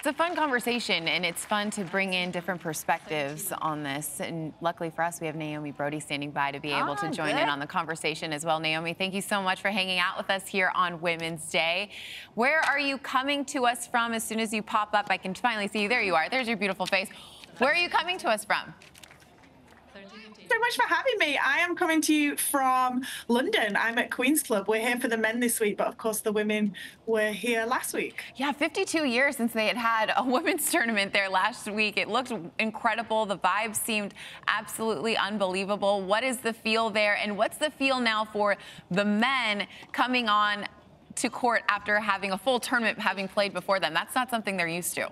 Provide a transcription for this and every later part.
It's a fun conversation, and it's fun to bring in different perspectives on this. And luckily for us, we have Naomi Broady standing by to be able to join in on the conversation as well. Naomi, thank you so much for hanging out with us here on Women's Day. Where are you coming to us from? As soon as you pop up, I can finally see you. There you are. There's your beautiful face. Where are you coming to us from? So much for having me. I am coming to you from London. I'm at Queen's Club. We're here for the men this week, but of course the women were here last week. Yeah, 52 years since they had a women's tournament there last week. It looked incredible. The vibes seemed absolutely unbelievable. What is the feel there, and what's the feel now for the men coming on to court after having a full tournament, having played before them? That's not something they're used to.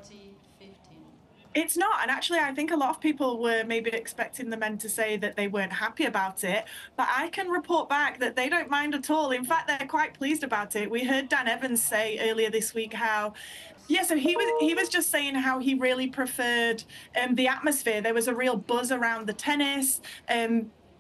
It's not, and actually I think a lot of people were maybe expecting the men to say that they weren't happy about it, but I can report back that they don't mind at all. In fact, they're quite pleased about it. We heard Dan Evans say earlier this week how, yeah, so he was just saying how he really preferred the atmosphere. There was a real buzz around the tennis.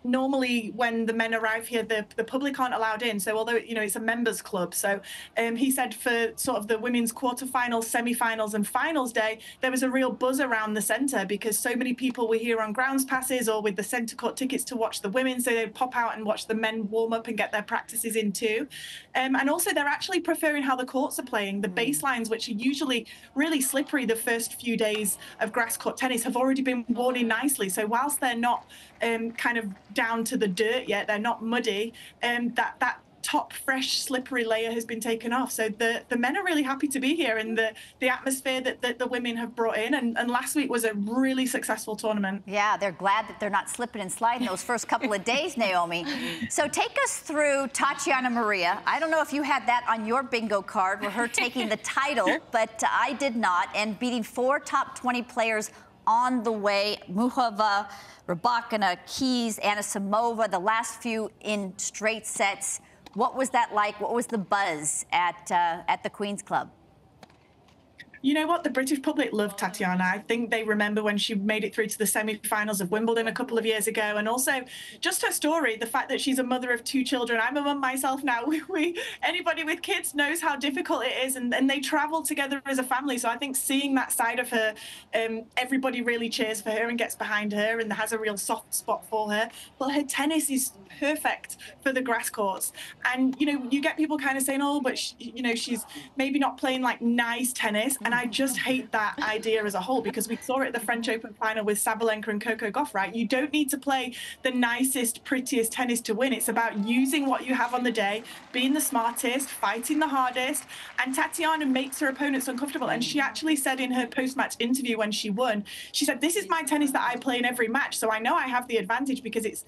Normally when the men arrive here, the public aren't allowed in. So although, you know, it's a members club. So he said for sort of the women's quarterfinals, semi-finals and finals day, there was a real buzz around the centre because so many people were here on grounds passes or with the centre court tickets to watch the women. So they'd pop out and watch the men warm up and get their practices in too. And also they're actually preferring how the courts are playing. The baselines, which are usually really slippery the first few days of grass court tennis, have already been worn in nicely. So whilst they're not kind of down to the dirt yet, they're not muddy, that top fresh slippery layer has been taken off. So the men are really happy to be here, and the atmosphere that the women have brought in, and last week was a really successful tournament. Yeah, they're glad that they're not slipping and sliding those first couple of days, Naomi. So take us through Tatiana Maria. I don't know if you had that on your bingo card, with her taking the title, but I did not, and beating 4 top 20 players on the way: Muchova, Rebakina, Keys, Anisimova, the last few in straight sets. What was that like? What was the buzz at the Queen's Club? You know what? The British public loved Tatiana. I think they remember when she made it through to the semi-finals of Wimbledon a couple of years ago. And also just her story, the fact that she's a mother of 2 children. I'm a mum myself now. Anybody with kids knows how difficult it is. And they travel together as a family. So I think seeing that side of her, everybody really cheers for her and gets behind her and has a real soft spot for her. But her tennis is perfect for the grass courts. And, you know, you get people kind of saying, oh, but, she's maybe not playing like nice tennis. And I just hate that idea as a whole, because we saw it at the French Open final with Sabalenka and Coco Gauff, right? You don't need to play the nicest, prettiest tennis to win. It's about using what you have on the day, being the smartest, fighting the hardest. And Tatiana makes her opponents uncomfortable. And she actually said in her post-match interview when she won, she said, this is my tennis that I play in every match. So I know I have the advantage because it's,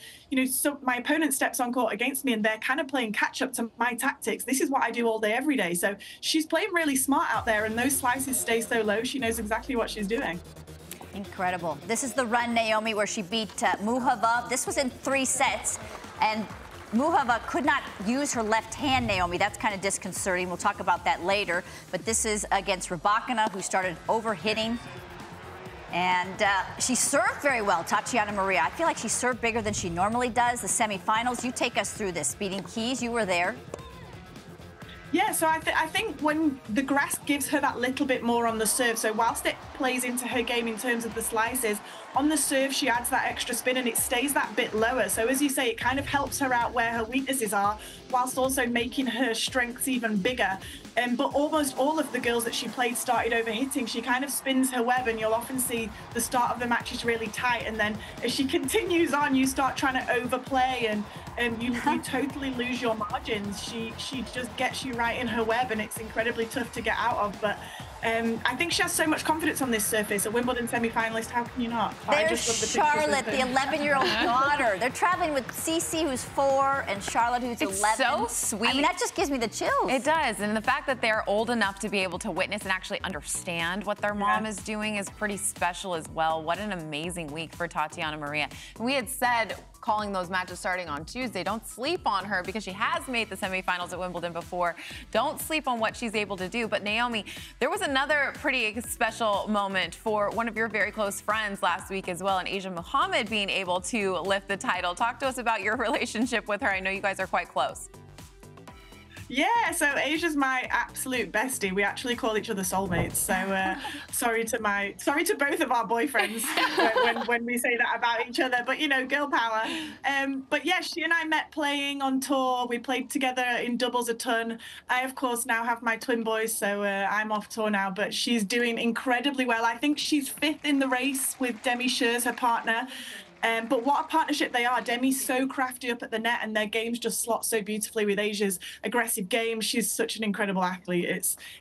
so my opponent steps on court against me and they're kind of playing catch up to my tactics. This is what I do all day, every day. So she's playing really smart out there, and those slices stay so low. She knows exactly what she's doing. Incredible. This is the run, Naomi, where she beat Muchova. This was in 3 sets, and Muchova could not use her left hand, Naomi. That's kind of disconcerting. We'll talk about that later. But this is against Rebakina, who started overhitting. And she served very well, Tatiana Maria. I feel like she served bigger than she normally does. The semifinals, you take us through this. Beating Keys, you were there. Yeah, so I think when the grass gives her that little bit more on the serve, so whilst it plays into her game in terms of the slices, on the serve she adds that extra spin and it stays that bit lower. So as you say, it kind of helps her out where her weaknesses are, whilst also making her strengths even bigger. But almost all of the girls that she played started overhitting. She kind of spins her web, and you'll often see the start of the match is really tight, and then as she continues on, you start trying to overplay, and you totally lose your margins. She just gets you right in her web, and it's incredibly tough to get out of. But I think she has so much confidence on this surface. A Wimbledon semi-finalist, how can you not? There's Charlotte, the 11-year-old daughter. They're traveling with Cece, who's 4, and Charlotte, who's 11. It's so sweet. I mean, that just gives me the chills. It does, and the fact that they're old enough to be able to witness and actually understand what their mom is doing is pretty special as well. What an amazing week for Tatiana Maria. We had said, calling those matches starting on Tuesday, don't sleep on her because she has made the semifinals at Wimbledon before. Don't sleep on what she's able to do. But Naomi, there was another pretty special moment for one of your very close friends last week as well, and Asia Muhammad being able to lift the title. Talk to us about your relationship with her. I know you guys are quite close. Yeah, so Asia's my absolute bestie. We actually call each other soulmates. So sorry to both of our boyfriends when we say that about each other. But you know, girl power. But yeah, she and I met playing on tour. We played together in doubles a ton. I of course now have my twin boys, so I'm off tour now. But she's doing incredibly well. I think she's 5th in the race with Demi Scherz, her partner. But what a partnership they are. Demi's so crafty up at the net, and their games just slot so beautifully with Asia's aggressive game. She's such an incredible athlete.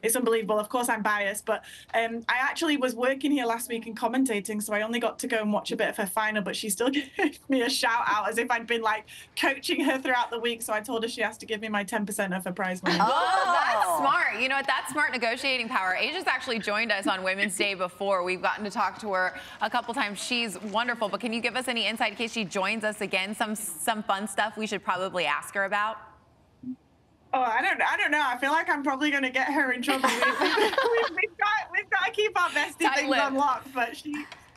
It's unbelievable. Of course, I'm biased, but I actually was working here last week and commentating, so I only got to go and watch a bit of her final, but she still gave me a shout out as if I'd been like coaching her throughout the week. So I told her she has to give me my 10% of her prize money. Oh, that's smart. You know what? That's smart negotiating power. Asia's actually joined us on Women's Day before. We've gotten to talk to her a couple times. She's wonderful, but can you give us any insight in case she joins us again? Some fun stuff we should probably ask her about. Oh, I don't know. I feel like I'm probably going to get her in trouble. We've got to keep our bestie things on lock. But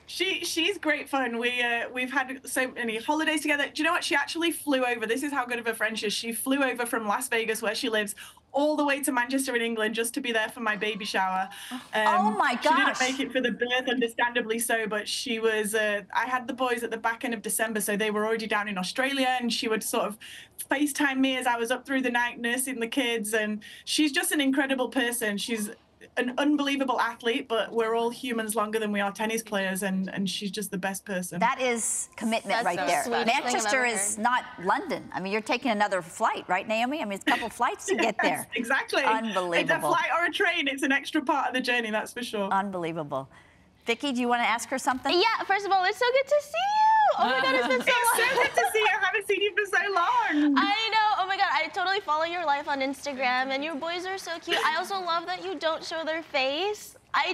she's great fun. We've had so many holidays together. Do you know what? She actually flew over. This is how good of a friend she is. She flew over from Las Vegas, where she lives, all the way to Manchester in England just to be there for my baby shower. Oh my gosh. She didn't make it for the birth, understandably so, but she was, I had the boys at the back end of December, so they were already down in Australia, and she would sort of FaceTime me as I was up through the night nursing the kids, and she's just an incredible person. She's an unbelievable athlete, but we're all humans longer than we are tennis players, and she's just the best person. That is commitment right there. Manchester is not London. I mean, you're taking another flight, right, Naomi? I mean, it's a couple flights to get there. Yes, exactly. Unbelievable. It's a flight or a train. It's an extra part of the journey, that's for sure. Unbelievable. Vicky, do you want to ask her something? Yeah, first of all, it's so good to see you. Oh my God, it's been so long. It's so good to see you. I haven't seen you for so long. I know. Oh my God, I totally follow your life on Instagram, and your boys are so cute. I also love that you don't show their face. I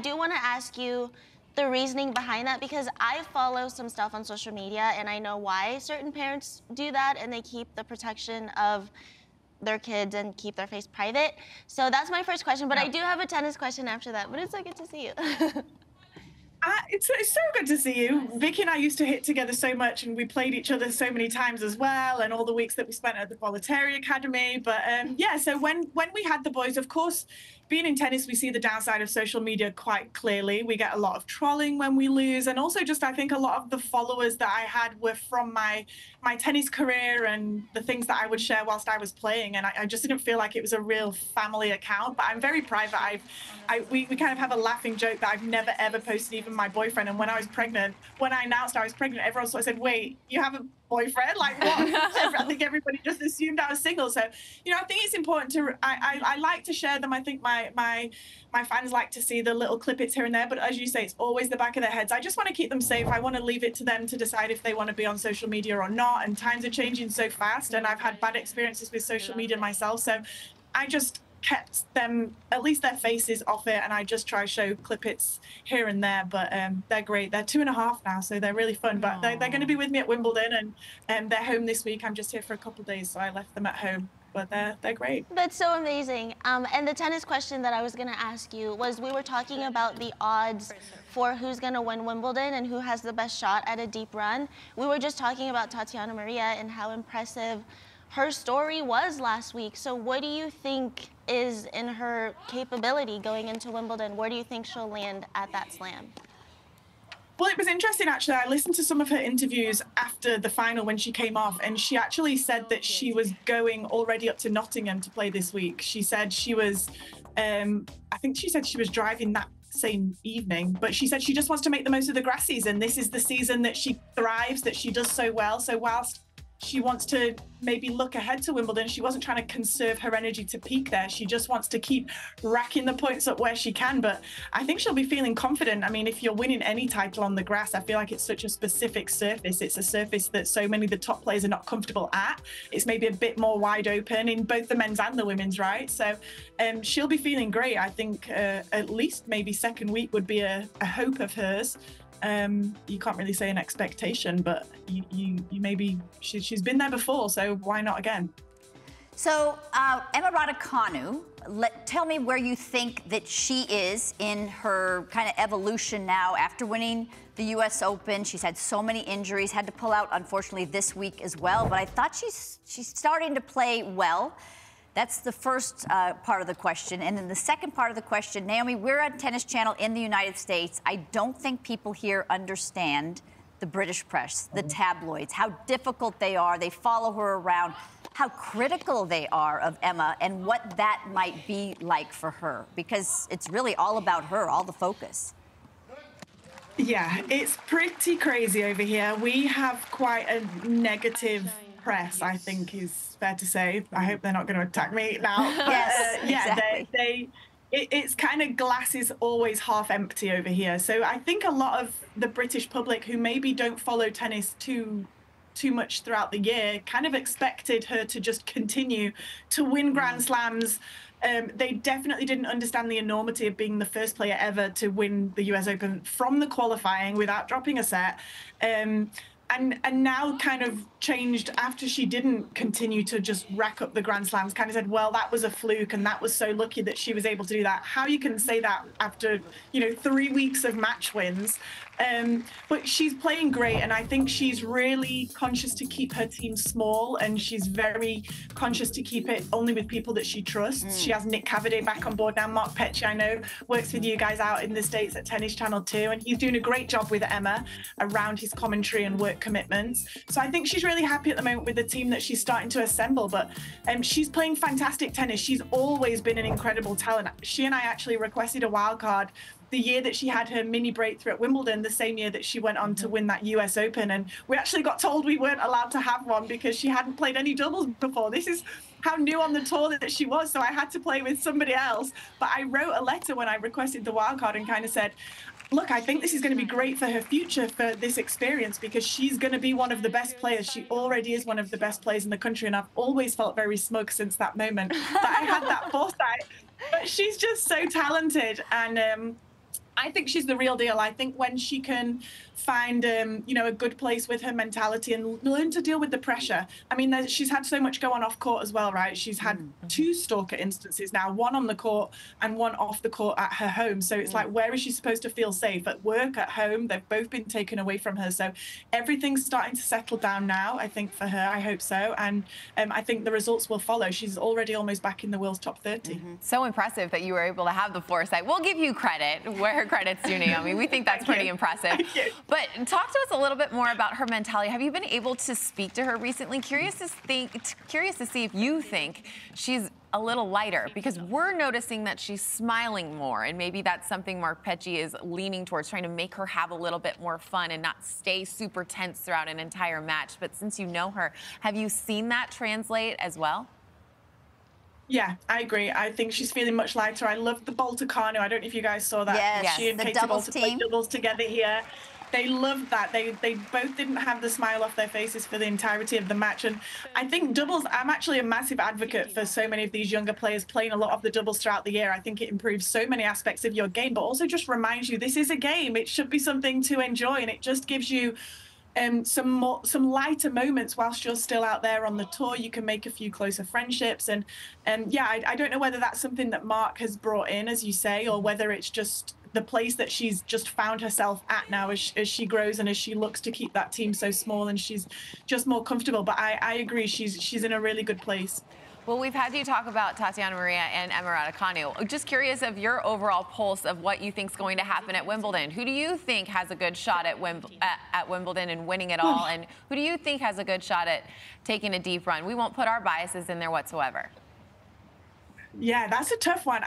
do want to ask you the reasoning behind that, because I follow some stuff on social media, and I know why certain parents do that, and they keep the protection of their kids and keep their face private. So that's my first question, but I do have a tennis question after that, but it's so good to see you. It's so good to see you. Vicky and I used to hit together so much, and we played each other so many times as well, and all the weeks that we spent at the Voluntary Academy. But yeah, so when we had the boys, of course, being in tennis, we see the downside of social media quite clearly. We get a lot of trolling when we lose, and also just I think a lot of the followers that I had were from my tennis career and the things that I would share whilst I was playing, and I just didn't feel like it was a real family account. But I'm very private. We kind of have a laughing joke that I've never ever posted even my boyfriend. And when I announced I was pregnant, everyone sort of said, "Wait, you have a boyfriend? Like what?" I think everybody just assumed I was single. So, you know, I think it's important to, I like to share them. I think my fans like to see the little clippets here and there, but as you say, it's always the back of their heads. I just want to keep them safe. I want to leave it to them to decide if they want to be on social media or not. And times are changing so fast, and I've had bad experiences with social media myself. So I just kept them, at least their faces, off it, and I just try to show clippets here and there. But they're great. They're 2.5 now, so they're really fun. But they're going to be with me at Wimbledon, and they're home this week. I'm just here for a couple of days, so I left them at home. But they're great. That's so amazing. And the tennis question that I was going to ask you was, we were talking about the odds for who's going to win Wimbledon and who has the best shot at a deep run. We were just talking about Tatiana Maria and how impressive her story was last week. So what do you think is in her capability going into Wimbledon? Where do you think she'll land at that slam? Well, it was interesting, actually. I listened to some of her interviews after the final when she came off, and she actually said that she was going already up to Nottingham to play this week. She said she was, I think she said she was driving that same evening, but she said she just wants to make the most of the grass season. This is the season that she thrives, that she does so well. So whilst she wants to maybe look ahead to Wimbledon, she wasn't trying to conserve her energy to peak there. She just wants to keep racking the points up where she can. But I think she'll be feeling confident. I mean, if you're winning any title on the grass, I feel like it's such a specific surface. It's a surface that so many of the top players are not comfortable at. It's maybe a bit more wide open in both the men's and the women's, right? So she'll be feeling great. I think at least maybe second week would be a hope of hers. You can't really say an expectation, but you maybe she's been there before, so why not again? So, Emma Raducanu, tell me where you think that she is in her kind of evolution now after winning the U.S. Open. She's had so many injuries, had to pull out, unfortunately, this week as well. But I thought she's starting to play well. That's the first part of the question. And then the second part of the question, Naomi, we're on Tennis Channel in the United States. I don't think people here understand the British press, the tabloids, how difficult they are. They follow her around, how critical they are of Emma and what that might be like for her, because it's really all about her, all the focus. Yeah, it's pretty crazy over here. We have quite a negative press, I think is fair to say. I hope they're not going to attack me now. Yes, exactly. It's kind of glass is always half empty over here. So I think a lot of the British public who maybe don't follow tennis too much throughout the year kind of expected her to just continue to win Grand Slams. They definitely didn't understand the enormity of being the first player ever to win the US Open from the qualifying without dropping a set. And now kind of changed after she didn't continue to just rack up the Grand Slams, kind of said, well, that was a fluke and that was so lucky that she was able to do that. How you can say that after, 3 weeks of match wins. But she's playing great, and I think she's really conscious to keep her team small, and she's very conscious to keep it only with people that she trusts. She has Nick Cavaday back on board now. Mark Petchey, I know, works with you guys out in the States at Tennis Channel too, and he's doing a great job with Emma around his commentary and work commitments. So I think she's really happy at the moment with the team that she's starting to assemble, but she's playing fantastic tennis. She's always been an incredible talent. She and I actually requested a wild card the year that she had her mini breakthrough at Wimbledon, the same year that she went on to win that US Open. And we actually got told we weren't allowed to have one because she hadn't played any doubles before. This is how new on the tour that she was. So I had to play with somebody else. But I wrote a letter when I requested the wildcard and kind of said, look, I think this is going to be great for her future, for this experience, because she's going to be one of the best players. She already is one of the best players in the country. And I've always felt very smug since that moment that I had that foresight. But she's just so talented. And I think she's the real deal. I think when she can find, a good place with her mentality and learn to deal with the pressure. I mean, she's had so much go on off court as well, right? She's had 2 stalker instances now, one on the court and one off the court at her home. So it's like, where is she supposed to feel safe? At work, at home? They've both been taken away from her. So everything's starting to settle down now, I think, for her. I hope so. And I think the results will follow. She's already almost back in the world's top 30. So impressive that you were able to have the foresight. We'll give you credit where her credit's due, Naomi. We think that's pretty impressive. But talk to us a little bit more about her mentality. Have you been able to speak to her recently? Curious to see if you think she's a little lighter, because we're noticing that she's smiling more, and maybe that's something Mark Petchey is leaning towards, trying to make her have a little bit more fun and not stay super tense throughout an entire match. But since you know her, have you seen that translate as well? Yeah, I agree. I think she's feeling much lighter. I love the Balticano. I don't know if you guys saw that. Yes, she and the Katie doubles Balta team. played doubles together here. They loved that. They both didn't have the smile off their faces for the entirety of the match. And I think doubles, I'm actually a massive advocate for so many of these younger players playing a lot of the doubles throughout the year. I think it improves so many aspects of your game, but also just reminds you this is a game. It should be something to enjoy, and it just gives you some lighter moments whilst you're still out there on the tour. You can make a few closer friendships, and yeah, I don't know whether that's something that Mark has brought in, as you say, or whether it's just the place that she's just found herself at now as she grows and as she looks to keep that team so small, and she's just more comfortable. But I agree, she's in a really good place. Well, we've had you talk about Tatiana Maria and Emma Raducanu. Just curious of your overall pulse of what you think is going to happen at Wimbledon. Who do you think has a good shot at Wimbledon and winning it all? And who do you think has a good shot at taking a deep run? We won't put our biases in there whatsoever. Yeah, that's a tough one.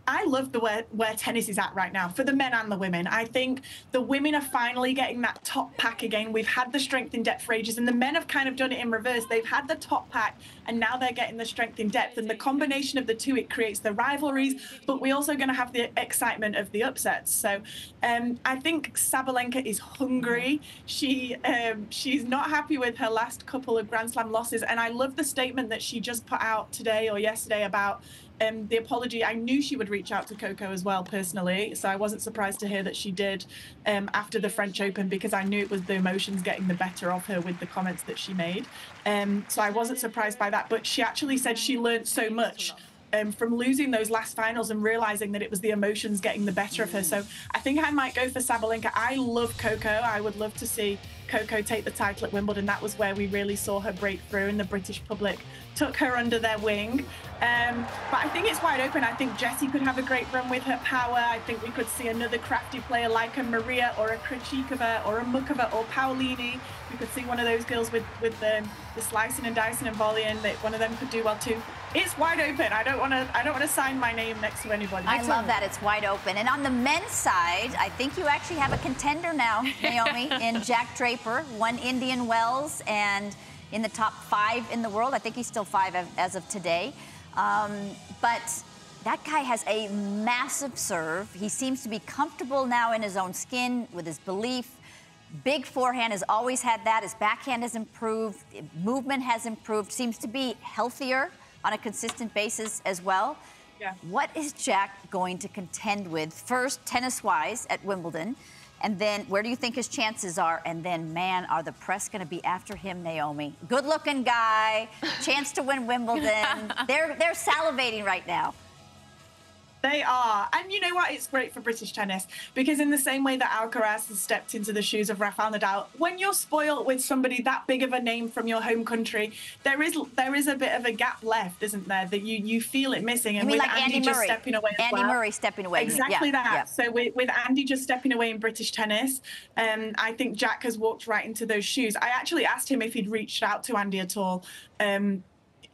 I love where tennis is at right now, for the men and the women. I think the women are finally getting that top pack again. We've had the strength in depth for ages, and the men have kind of done it in reverse. They've had the top pack, and now they're getting the strength in depth. And the combination of the two, it creates the rivalries, but we're also going to have the excitement of the upsets. So I think Sabalenka is hungry. She's not happy with her last couple of Grand Slam losses, and I love the statement that she just put out today or yesterday about the apology, I knew she would reach out to Coco as well personally, so I wasn't surprised to hear that she did after the French Open, because I knew it was the emotions getting the better of her with the comments that she made. So I wasn't surprised by that, but she actually said she learned so much from losing those last finals and realizing that it was the emotions getting the better of her. So I think I might go for Sabalenka. I love Coco. I would love to see Coco take the title at Wimbledon. That was where we really saw her break through, and the British public took her under their wing. But I think it's wide open. I think Jessie could have a great run with her power. I think we could see another crafty player like a Maria or a Krejcikova or a Mukova or Paolini. We could see one of those girls with the slicing and dicing and volleying, that one of them could do well too. It's wide open. I don't want to sign my name next to anybody. I love that it's wide open. And on the men's side, I think you actually have a contender now, Naomi, in Jack Draper, won Indian Wells and in the top 5 in the world. I think he's still 5 as of today. But that guy has a massive serve. He seems to be comfortable now in his own skin with his belief. Big forehand, has always had that. His backhand has improved. Movement has improved. Seems to be healthier on a consistent basis as well. Yeah. What is Jack going to contend with first, tennis-wise, at Wimbledon? And then where do you think his chances are? And then, man, are the press going to be after him, Naomi? Good-looking guy, chance to win Wimbledon. They're salivating right now. They are. And you know what? It's great for British tennis, because in the same way that Alcaraz has stepped into the shoes of Rafael Nadal, when you're spoiled with somebody that big of a name from your home country, there is a bit of a gap left, isn't there, that you feel it missing. And with like Andy just stepping away as Andy well. Murray stepping away. Exactly that. Yeah. So with Andy just stepping away in British tennis, I think Jack has walked right into those shoes. I actually asked him if he'd reached out to Andy at all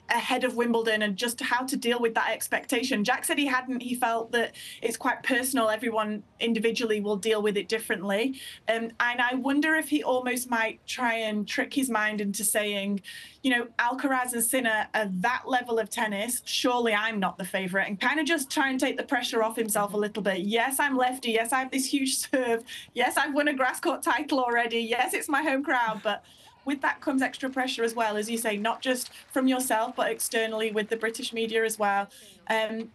ahead of Wimbledon and just how to deal with that expectation. Jack said he hadn't. He felt that it's quite personal. Everyone individually will deal with it differently. And I wonder if he almost might try and trick his mind into saying, you know, Alcaraz and Sinner are that level of tennis. Surely I'm not the favorite, and kind of just try and take the pressure off himself a little bit. Yes, I'm lefty. Yes, I have this huge serve. Yes, I've won a grass court title already. Yes, it's my home crowd, but with that comes extra pressure as well, as you say, not just from yourself, but externally with the British media as well.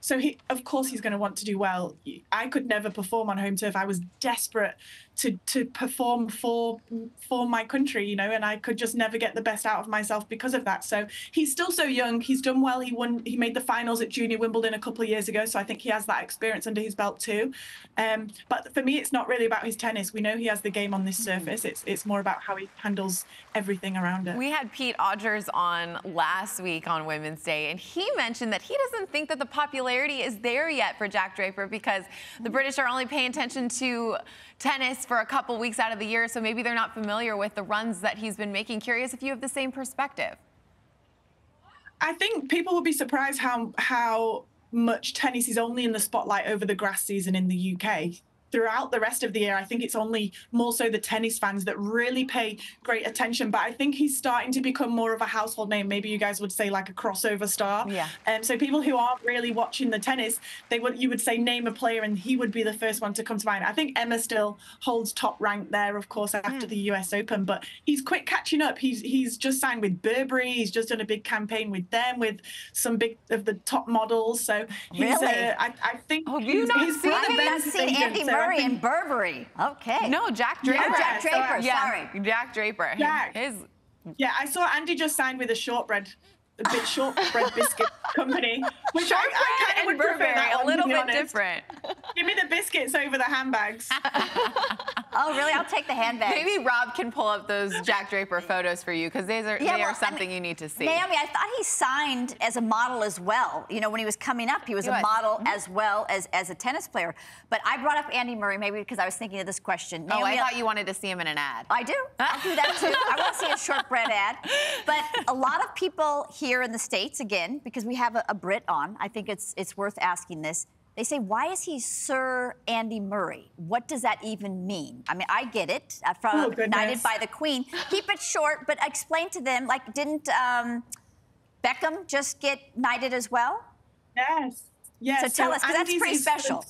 So of course he's going to want to do well. I could never perform on home turf. I was desperate to perform for my country, you know, and I could just never get the best out of myself because of that. So he's still so young. He's done well. He made the finals at Junior Wimbledon a couple of years ago, so I think he has that experience under his belt too. But for me, it's not really about his tennis. We know he has the game on this surface. It's more about how he handles everything around it. We had Pete Odgers on last week on Women's Day, and he mentioned that he doesn't think that the popularity is there yet for Jack Draper, because the British are only paying attention to tennis for a couple weeks out of the year, so maybe they're not familiar with the runs that he's been making. Curious if you have the same perspective. I think people will be surprised how much tennis is only in the spotlight over the grass season in the UK. Throughout the rest of the year, I think it's only more so the tennis fans that really pay great attention. But I think he's starting to become more of a household name. Maybe you guys would say like a crossover star. Yeah. So people who aren't really watching the tennis, you would say name a player and he would be the first one to come to mind. I think Emma still holds top rank there, of course, after the US Open. But he's quick catching up. He's just signed with Burberry. He's just done a big campaign with them, with some big of the top models. So he's, really, I think he's seen Andy Murray and Burberry. Okay. No, Jack Draper. Oh, Jack Draper. Sorry. Jack Draper. Jack. Yeah, I saw Andy just signed with a shortbread biscuit company, which I kind of would prefer that a little bit honest. different. Give me the biscuits over the handbags. Oh, really? I'll take the handbags. Maybe Rob can pull up those Jack Draper photos for you, because they are something you need to see. Naomi, I thought he signed as a model as well. You know, when he was coming up, he was a model as well as a tennis player. But I brought up Andy Murray maybe because I was thinking of this question. Naomi, I thought you wanted to see him in an ad. I do. I'll do that too. I want to see a shortbread ad. But a lot of people here in the States, again, because we have a Brit on, I think it's worth asking this. They say, why is he Sir Andy Murray? What does that even mean? I mean, I get it, from knighted by the Queen. Keep it short, but explain to them, like, didn't Beckham just get knighted as well? Yes. Yes. So tell us, because that's pretty special.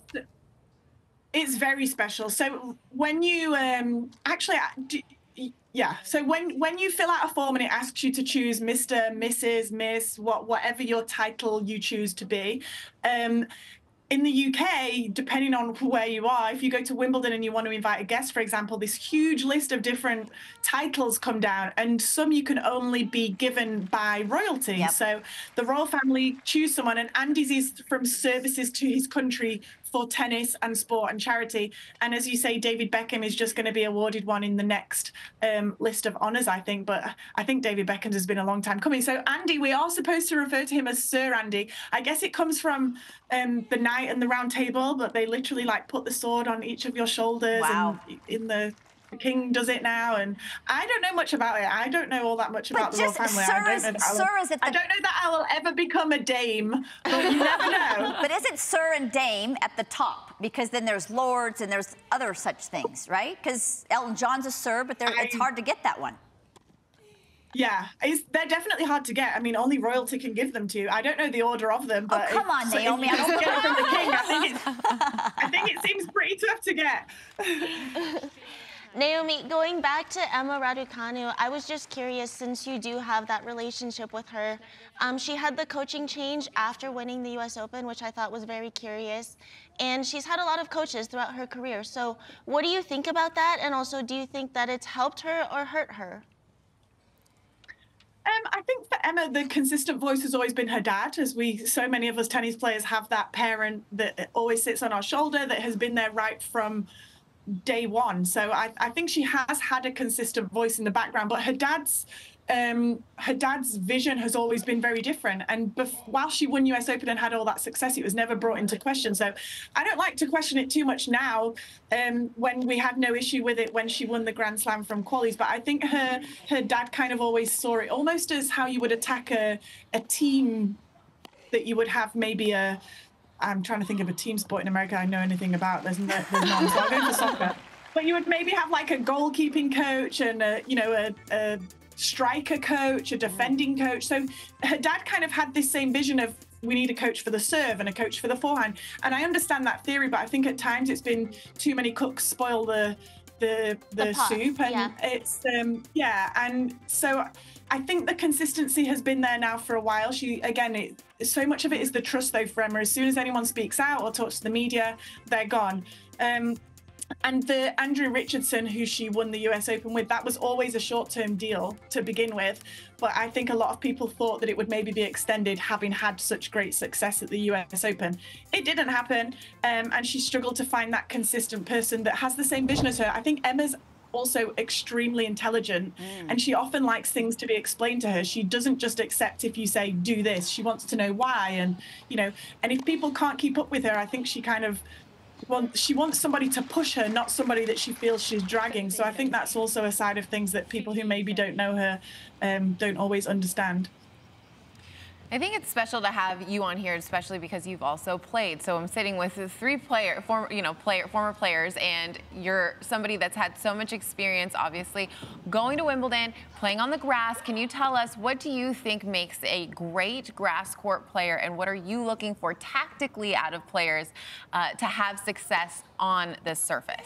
It's very special. So when you Yeah. So when you fill out a form and it asks you to choose Mr., Mrs., Miss, whatever your title you choose to be, in the UK, depending on where you are, if you go to Wimbledon and you want to invite a guest, for example, this huge list of different titles come down, and some you can only be given by royalty. Yep. So the royal family choose someone, and Andy's is from services to his country for tennis and sport and charity. And as you say, David Beckham is just going to be awarded one in the next list of honours, I think. But I think David Beckham's has been a long time coming. So Andy, we are supposed to refer to him as Sir Andy. I guess it comes from the Knight and the Round Table, but they literally like put the sword on each of your shoulders. Wow. And in the king does it now, and I don't know much about it. I don't know all that much about the royal family. I don't know that I will ever become a dame, but you never know. But is it Sir and Dame at the top? Because then there's lords and there's other such things, right? Because Elton John's a Sir, but it's hard to get that one. Yeah, they're definitely hard to get. I mean, only royalty can give them to you. I don't know the order of them, but come on, Naomi. If you just get it from the king, I think it seems pretty tough to get. Naomi, going back to Emma Raducanu, I was just curious, since you do have that relationship with her. She had the coaching change after winning the US Open, which I thought was very curious. And she's had a lot of coaches throughout her career. So what do you think about that? And also, do you think that it's helped her or hurt her? I think for Emma, the consistent voice has always been her dad, as so many of us tennis players have that parent that always sits on our shoulder, that has been there right from day one. So I think she has had a consistent voice in the background, but her dad's vision has always been very different. And while she won US Open and had all that success, it was never brought into question. So I don't like to question it too much now, when we had no issue with it when she won the Grand Slam from qualies. But I think her dad kind of always saw it almost as how you would attack a team, that you would have maybe I'm trying to think of a team sport in America I know anything about. There's none, so I'll go for soccer. But you would maybe have like a goalkeeping coach and a striker coach, a defending coach. So her dad kind of had this same vision of, we need a coach for the serve and a coach for the forehand. And I understand that theory, but I think at times it's been too many cooks spoil the soup, and it's and so I think the consistency has been there now for a while. So much of it is the trust though for Emma. As soon as anyone speaks out or talks to the media, they're gone. And the Andrew Richardson, who she won the US Open with, that was always a short-term deal to begin with. But I think a lot of people thought that it would maybe be extended, having had such great success at the US Open. It didn't happen, and she struggled to find that consistent person that has the same vision as her. I think Emma's also extremely intelligent, and she often likes things to be explained to her. She doesn't just accept if you say, do this. She wants to know why, and and if people can't keep up with her, I think she kind of she wants somebody to push her, not somebody that she feels she's dragging. So I think that's also a side of things that people who maybe don't know her don't always understand. I think it's special to have you on here, especially because you've also played. So I'm sitting with former players, and you're somebody that's had so much experience, obviously, going to Wimbledon, playing on the grass. Can you tell us, what do you think makes a great grass court player, and what are you looking for tactically out of players to have success on this surface?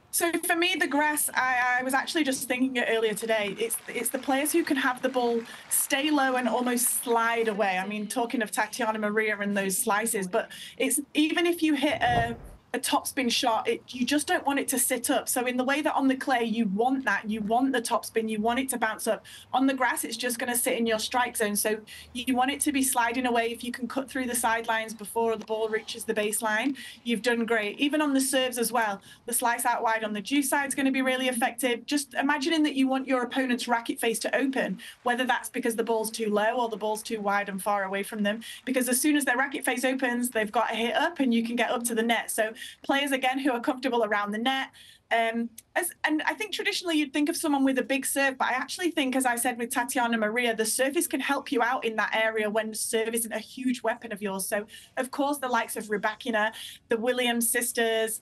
So for me, the grass, I was actually just thinking it earlier today, it's the players who can have the ball stay low and almost slide away. I mean, talking of Tatiana Maria and those slices, but it's even if you hit a topspin shot, you just don't want it to sit up. So in the way that on the clay, you want that. You want the topspin. You want it to bounce up. On the grass, it's just going to sit in your strike zone. So you want it to be sliding away. If you can cut through the sidelines before the ball reaches the baseline, you've done great. Even on the serves as well, the slice out wide on the due side is going to be really effective. Just imagining that you want your opponent's racket face to open, whether that's because the ball's too low or the ball's too wide and far away from them. Because as soon as their racket face opens, they've got a hit up and you can get up to the net. So players, again, who are comfortable around the net. And I think traditionally you'd think of someone with a big serve, but I actually think, as I said with Tatiana Maria, the service can help you out in that area when serve isn't a huge weapon of yours. So, of course, the likes of Rebakina, the Williams sisters,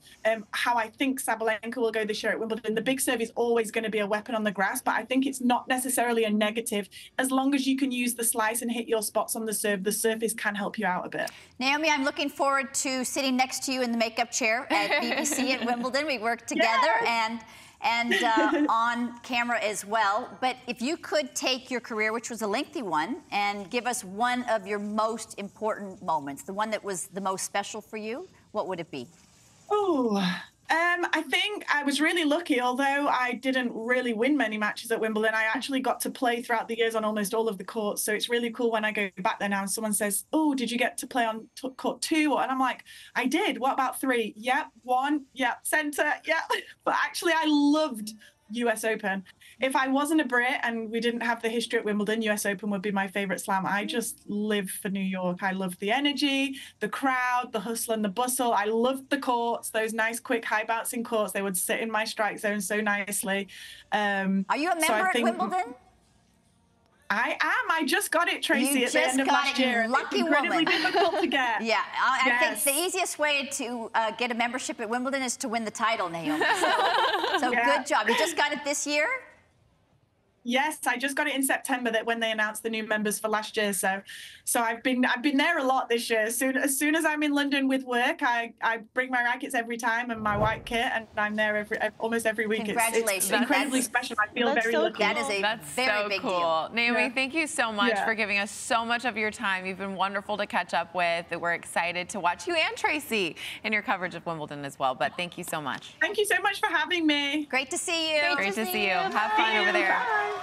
how I think Sabalenka will go this year at Wimbledon, the big serve is always going to be a weapon on the grass, but I think it's not necessarily a negative. As long as you can use the slice and hit your spots on the surface can help you out a bit. Naomi, I'm looking forward to sitting next to you in the makeup chair at BBC at Wimbledon. We worked together. together and on camera as well. But if you could take your career, which was a lengthy one, and give us one of your most important moments, the one that was the most special for you, what would it be? Oh, I think I was really lucky. Although I didn't really win many matches at Wimbledon, I actually got to play throughout the years on almost all of the courts. So it's really cool when I go back there now and someone says, oh, did you get to play on court 2? And I'm like, I did. What about 3? Yep. 1. Yep. Center. Yep. But actually, I loved US Open. If I wasn't a Brit and we didn't have the history at Wimbledon, US Open would be my favorite slam. I just live for New York. I love the energy, the crowd, the hustle and the bustle. I loved the courts, those nice, quick, high bouncing courts. They would sit in my strike zone so nicely. Are you a member at Wimbledon? I am. I just got it, Tracy, at the end of last year. Lucky it's incredibly difficult to get. Yeah, I think the easiest way to get a membership at Wimbledon is to win the title, Naomi. So good job. You just got it this year? Yes, I just got it in September that when they announced the new members for last year. So I've been there a lot this year. As soon as I'm in London with work, I bring my rackets every time and my white kit, and I'm there almost every week. Congratulations! It's incredibly special. I feel very lucky. That is a very big deal. Naomi, thank you so much for giving us so much of your time. You've been wonderful to catch up with. We're excited to watch you and Tracy in your coverage of Wimbledon as well. But thank you so much. Thank you so much for having me. Great to see you. Great to see you. Have fun over there. Bye.